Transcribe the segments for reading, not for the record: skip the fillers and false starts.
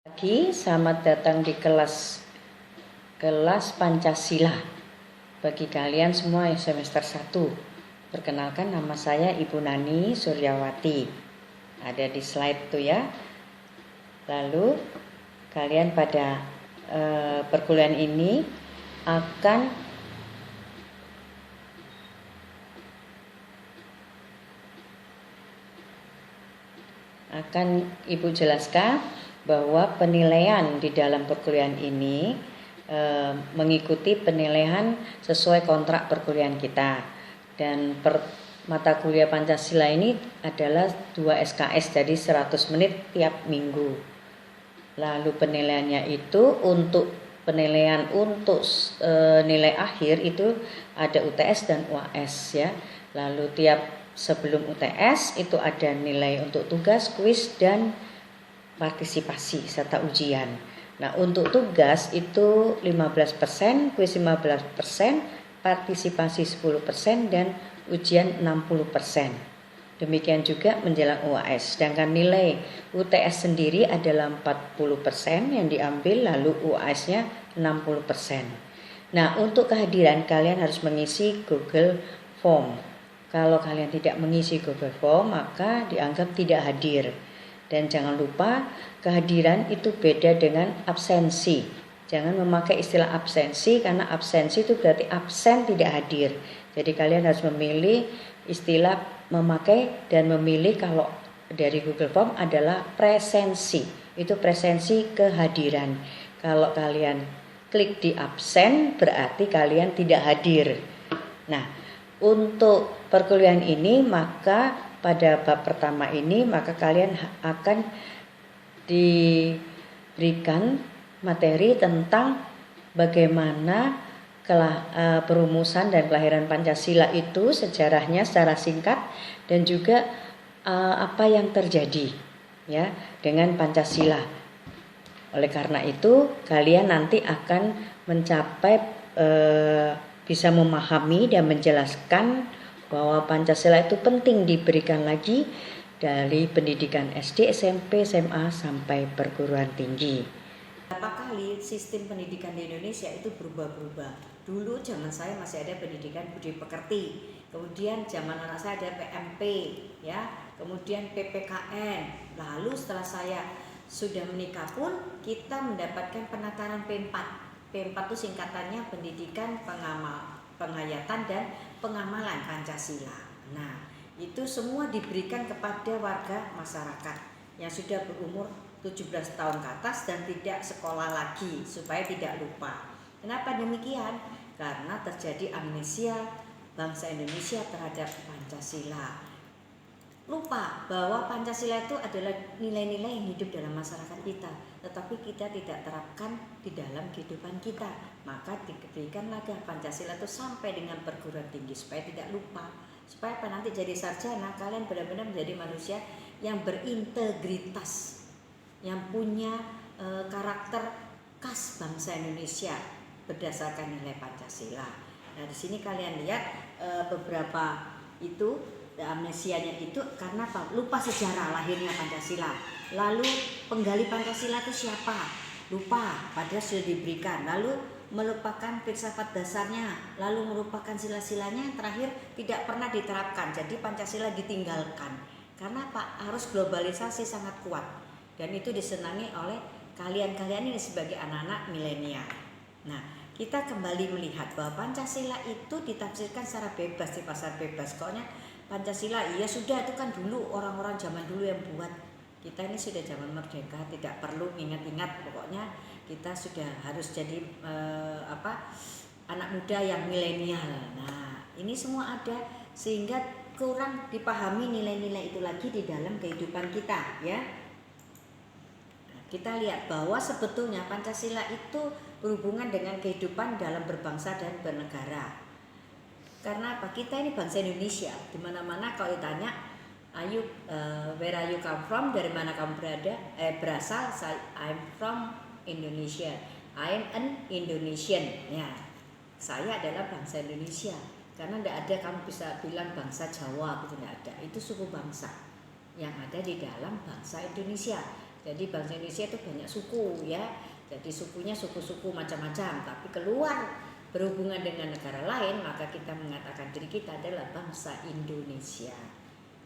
Pagi, selamat datang di kelas Pancasila. Bagi kalian semua yang semester 1. Perkenalkan, nama saya Ibu Nani Suryawati. Ada di slide tuh ya. Lalu kalian pada perkuliahan ini akan Ibu jelaskan bahwa penilaian di dalam perkuliahan ini mengikuti penilaian sesuai kontrak perkuliahan kita. Dan mata kuliah Pancasila ini adalah 2 SKS, jadi 100 menit tiap minggu. Lalu penilaiannya itu untuk penilaian untuk nilai akhir itu ada UTS dan UAS ya. Lalu sebelum UTS itu ada nilai untuk tugas, kuis dan partisipasi serta ujian. Nah, untuk tugas itu 15%, kuis 15%, partisipasi 10% dan ujian 60%. Demikian juga menjelang UAS. Sedangkan nilai UTS sendiri adalah 40% yang diambil, lalu UAS-nya 60%. Nah, untuk kehadiran kalian harus mengisi Google Form. Kalau kalian tidak mengisi Google Form, maka dianggap tidak hadir. Dan jangan lupa, kehadiran itu beda dengan absensi. Jangan memakai istilah absensi, karena absensi itu berarti absen tidak hadir. Jadi kalian harus memilih istilah memakai dan memilih kalau dari Google Form adalah presensi. Itu presensi kehadiran. Kalau kalian klik di absen berarti kalian tidak hadir. Nah, untuk perkuliahan ini maka pada bab pertama ini maka kalian akan diberikan materi tentang bagaimana perumusan dan kelahiran Pancasila itu, sejarahnya secara singkat, dan juga apa yang terjadi ya dengan Pancasila. Oleh karena itu kalian nanti akan mencapai bisa memahami dan menjelaskan bahwa Pancasila itu penting diberikan lagi dari pendidikan SD, SMP, SMA sampai perguruan tinggi. Berapa kali sistem pendidikan di Indonesia itu berubah-ubah. Dulu zaman saya masih ada pendidikan budi pekerti, kemudian zaman anak saya ada PMP, ya, kemudian PPKN. Lalu setelah saya sudah menikah pun kita mendapatkan penataran P4. P4 itu singkatannya Pendidikan Penghayatan dan Pengamalan Pancasila. Nah, itu semua diberikan kepada warga masyarakat yang sudah berumur 17 tahun ke atas dan tidak sekolah lagi supaya tidak lupa. Kenapa demikian? Karena terjadi amnesia bangsa Indonesia terhadap Pancasila. Lupa bahwa Pancasila itu adalah nilai-nilai yang hidup dalam masyarakat kita, tetapi kita tidak terapkan di dalam kehidupan kita. Maka diberikanlah Pancasila itu sampai dengan perguruan tinggi supaya tidak lupa. Supaya nanti jadi sarjana kalian benar-benar menjadi manusia yang berintegritas, yang punya karakter khas bangsa Indonesia berdasarkan nilai Pancasila. Nah, di sini kalian lihat beberapa itu amnesianya itu karena lupa sejarah lahirnya Pancasila. Lalu penggali Pancasila itu siapa? Lupa, padahal sudah diberikan. Lalu melupakan filsafat dasarnya, lalu melupakan sila-silanya, yang terakhir tidak pernah diterapkan. Jadi Pancasila ditinggalkan. Karena arus globalisasi sangat kuat dan itu disenangi oleh kalian-kalian ini sebagai anak-anak milenial. Nah, kita kembali melihat bahwa Pancasila itu ditafsirkan secara bebas di pasar bebas. Pokoknya Pancasila, iya sudah, itu kan dulu orang-orang zaman dulu yang buat. Kita ini sudah zaman merdeka, tidak perlu ingat-ingat. Pokoknya kita sudah harus jadi anak muda yang milenial. Nah, ini semua ada sehingga kurang dipahami nilai-nilai itu lagi di dalam kehidupan kita, ya. Nah, kita lihat bahwa sebetulnya Pancasila itu berhubungan dengan kehidupan dalam berbangsa dan bernegara. Karena apa? Kita ini bangsa Indonesia. Di mana-mana kalau ditanya, where are you come from? Dari mana kamu berasal? I'm from Indonesia. I'm an Indonesian. Ya, saya adalah bangsa Indonesia. Karena tidak ada kamu bisa bilang bangsa Jawa, itu tidak ada. Itu suku bangsa yang ada di dalam bangsa Indonesia. Jadi bangsa Indonesia itu banyak suku ya. Jadi sukunya suku-suku macam-macam, tapi keluar berhubungan dengan negara lain maka kita mengatakan diri kita adalah bangsa Indonesia.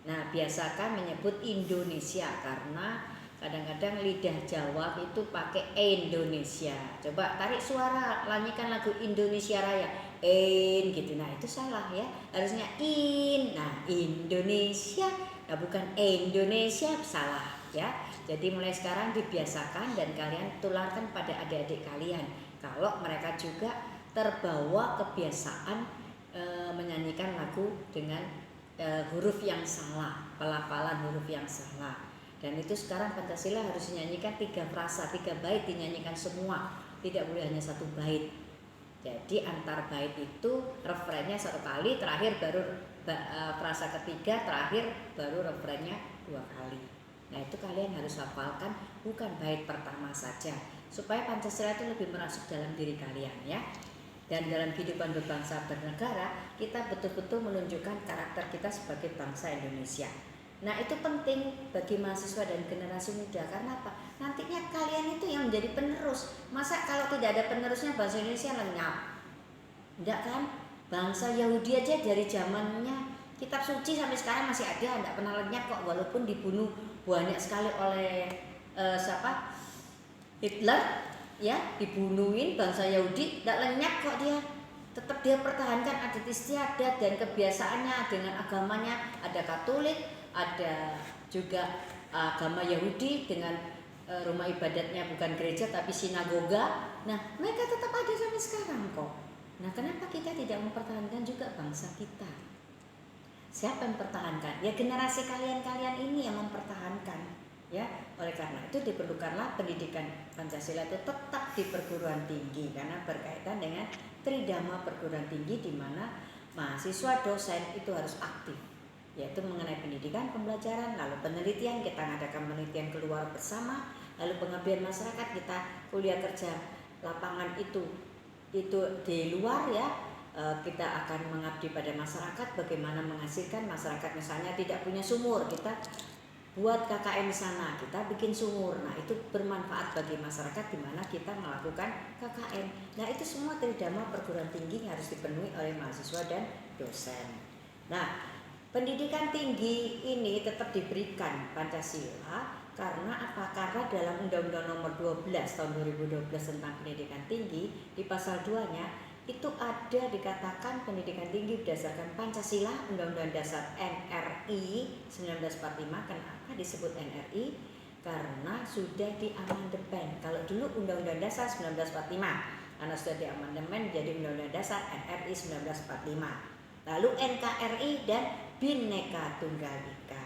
Nah, biasakan menyebut Indonesia karena kadang-kadang lidah Jawa itu pakai Indonesia. Coba tarik suara, nyanyikan lagu Indonesia Raya. Gitu. Nah, itu salah ya. Harusnya Nah, Indonesia. Nah, bukan Indonesia, salah ya. Jadi mulai sekarang dibiasakan dan kalian tularkan pada adik-adik kalian. Kalau mereka juga terbawa kebiasaan menyanyikan lagu dengan huruf yang salah, pelafalan huruf yang salah. Dan itu sekarang Pancasila harus dinyanyikan 3 frasa, 3 bait dinyanyikan semua, tidak boleh hanya 1 bait. Jadi antar bait itu refrennya 1 kali, terakhir baru frasa ketiga, terakhir baru refrennya 2 kali. Nah, itu kalian harus hafalkan, bukan bait pertama saja, supaya Pancasila itu lebih merasuk dalam diri kalian ya. Dan dalam kehidupan berbangsa bernegara, kita betul-betul menunjukkan karakter kita sebagai bangsa Indonesia. Nah, itu penting bagi mahasiswa dan generasi muda. Karena apa? Nantinya kalian itu yang menjadi penerus. Masa kalau tidak ada penerusnya bangsa Indonesia lenyap? Enggak kan? Bangsa Yahudi aja dari zamannya kitab suci sampai sekarang masih ada, enggak pernah lenyap kok, walaupun dibunuh banyak sekali oleh Hitler ya, dibunuhin bangsa Yahudi, enggak lenyap kok dia. Tetap dia pertahankan adat istiadat dan kebiasaannya dengan agamanya. Ada Katolik, ada juga agama Yahudi dengan rumah ibadatnya bukan gereja tapi sinagoga. Nah, mereka tetap ada sampai sekarang kok. Nah, kenapa kita tidak mempertahankan juga bangsa kita? Siapa yang mempertahankan? Ya generasi kalian-kalian ini yang mempertahankan. Ya, oleh karena itu diperlukanlah pendidikan Pancasila itu tetap di perguruan tinggi karena berkaitan dengan tridharma perguruan tinggi di mana mahasiswa dosen itu harus aktif, yaitu mengenai pendidikan, pembelajaran, lalu penelitian, kita mengadakan penelitian keluar bersama, lalu pengabdian masyarakat, kita kuliah kerja lapangan itu di luar ya. Kita akan mengabdi pada masyarakat, bagaimana menghasilkan masyarakat misalnya tidak punya sumur, kita buat KKN di sana, kita bikin sumur. Nah, itu bermanfaat bagi masyarakat di mana kita melakukan KKN. Nah, itu semua tridharma perguruan tinggi yang harus dipenuhi oleh mahasiswa dan dosen. Nah, pendidikan tinggi ini tetap diberikan Pancasila karena apa? Karena dalam Undang-Undang Nomor 12 tahun 2012 tentang pendidikan tinggi di pasal 2-nya itu ada dikatakan pendidikan tinggi berdasarkan Pancasila, Undang-Undang Dasar NRI 1945. Kenapa disebut NRI? Karena sudah diamandemen. Kalau dulu Undang-Undang Dasar 1945, karena sudah diamandemen jadi Undang-Undang Dasar NRI 1945. Lalu NKRI dan Bhinneka Tunggal Ika.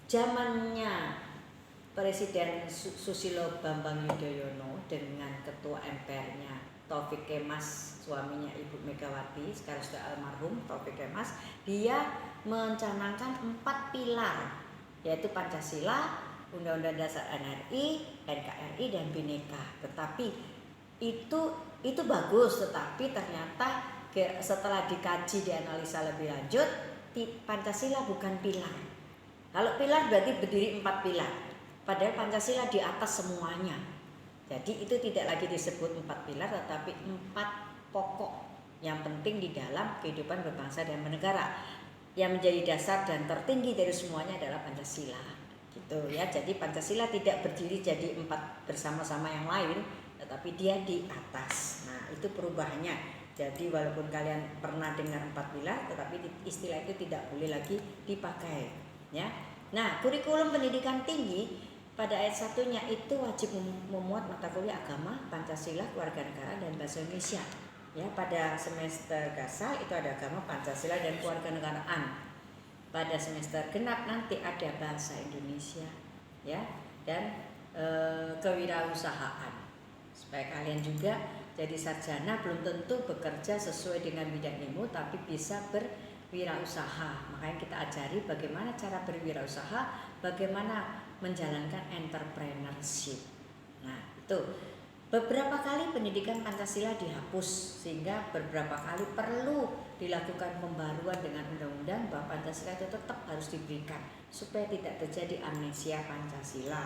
Zamannya Presiden Susilo Bambang Yudhoyono dengan Ketua MPR-nya Taufik Kemas, suaminya Ibu Megawati, sekarang sudah almarhum Taufik Kemas, dia mencanangkan 4 pilar, yaitu Pancasila, Undang-Undang Dasar NRI, NKRI dan Bhinneka. Tetapi itu bagus, tetapi ternyata setelah dikaji, dianalisa lebih lanjut, Pancasila bukan pilar. Kalau pilar berarti berdiri 4 pilar, padahal Pancasila di atas semuanya. Jadi itu tidak lagi disebut 4 pilar, tetapi 4 pokok yang penting di dalam kehidupan berbangsa dan bernegara. Yang menjadi dasar dan tertinggi dari semuanya adalah Pancasila. Gitu ya. Jadi Pancasila tidak berdiri jadi 4 bersama-sama yang lain, tetapi dia di atas. Nah, itu perubahannya. Jadi walaupun kalian pernah dengar 4 pilar, tetapi istilah itu tidak boleh lagi dipakai, ya. Nah, kurikulum pendidikan tinggi pada ayat 1-nya itu wajib memuat mata kuliah agama, Pancasila, kewarganegaraan dan bahasa Indonesia. Ya, pada semester gasal itu ada agama, Pancasila dan kewarganegaraan. Pada semester genap nanti ada bahasa Indonesia, ya, dan kewirausahaan. Supaya kalian juga jadi sarjana belum tentu bekerja sesuai dengan bidang ilmu, tapi bisa berwirausaha. Makanya kita ajari bagaimana cara berwirausaha, bagaimana menjalankan entrepreneurship. Nah, itu beberapa kali pendidikan Pancasila dihapus sehingga beberapa kali perlu dilakukan pembaruan dengan undang-undang bahwa Pancasila itu tetap harus diberikan supaya tidak terjadi amnesia Pancasila.